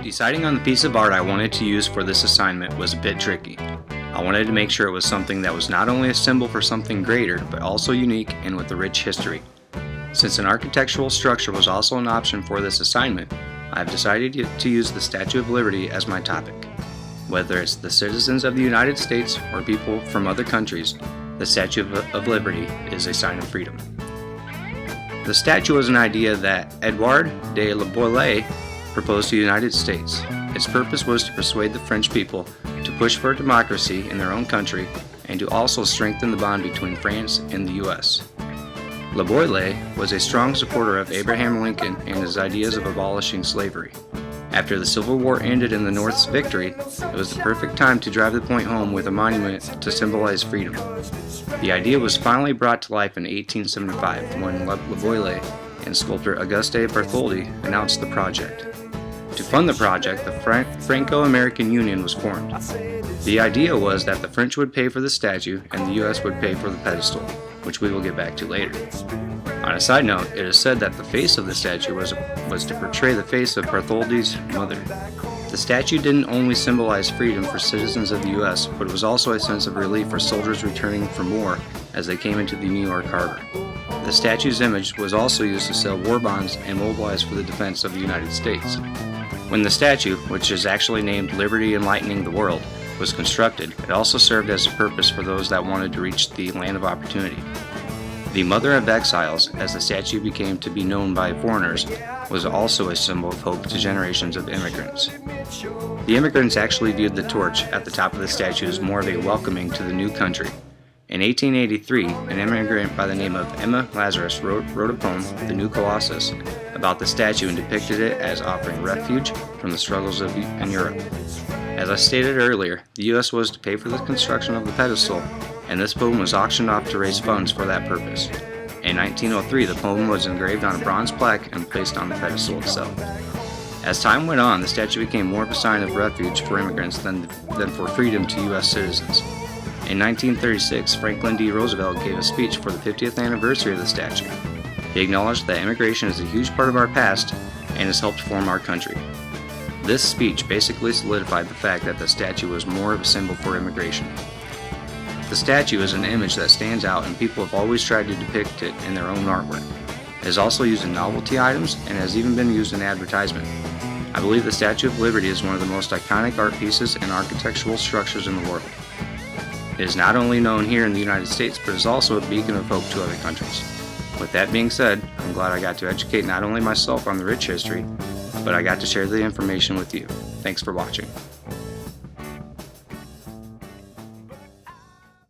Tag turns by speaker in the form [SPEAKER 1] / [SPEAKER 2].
[SPEAKER 1] Deciding on the piece of art I wanted to use for this assignment was a bit tricky. I wanted to make sure it was something that was not only a symbol for something greater, but also unique and with a rich history. Since an architectural structure was also an option for this assignment, I have decided to use the Statue of Liberty as my topic. Whether it's the citizens of the United States or people from other countries, the Statue of Liberty is a sign of freedom. The statue was an idea that Edouard de la Boulaye proposed to the United States. Its purpose was to persuade the French people to push for democracy in their own country and to also strengthen the bond between France and the U.S. La Boulaye was a strong supporter of Abraham Lincoln and his ideas of abolishing slavery. After the Civil War ended in the North's victory, it was the perfect time to drive the point home with a monument to symbolize freedom. The idea was finally brought to life in 1875 when La Boulaye and sculptor Auguste Bartholdi announced the project. To fund the project, the Franco-American Union was formed. The idea was that the French would pay for the statue and the U.S. would pay for the pedestal, which we will get back to later. On a side note, it is said that the face of the statue was to portray the face of Bartholdi's mother. The statue didn't only symbolize freedom for citizens of the U.S., but it was also a sense of relief for soldiers returning from war as they came into the New York harbor. The statue's image was also used to sell war bonds and mobilize for the defense of the United States. When the statue, which is actually named Liberty Enlightening the World, was constructed, it also served as a purpose for those that wanted to reach the land of opportunity. The Mother of Exiles, as the statue became to be known by foreigners, was also a symbol of hope to generations of immigrants. The immigrants actually viewed the torch at the top of the statue as more of a welcoming to the new country. In 1883, an immigrant by the name of Emma Lazarus wrote a poem, The New Colossus, about the statue and depicted it as offering refuge from the struggles in Europe. As I stated earlier, the U.S. was to pay for the construction of the pedestal, and this poem was auctioned off to raise funds for that purpose. In 1903, the poem was engraved on a bronze plaque and placed on the pedestal itself. As time went on, the statue became more of a sign of refuge for immigrants than for freedom to U.S. citizens. In 1936, Franklin D. Roosevelt gave a speech for the 50th anniversary of the statue. He acknowledged that immigration is a huge part of our past and has helped form our country. This speech basically solidified the fact that the statue was more of a symbol for immigration. The statue is an image that stands out, and people have always tried to depict it in their own artwork. It is also used in novelty items and has even been used in advertisement. I believe the Statue of Liberty is one of the most iconic art pieces and architectural structures in the world. It is not only known here in the United States, but is also a beacon of hope to other countries. With that being said, I'm glad I got to educate not only myself on the rich history, but I got to share the information with you. Thanks for watching.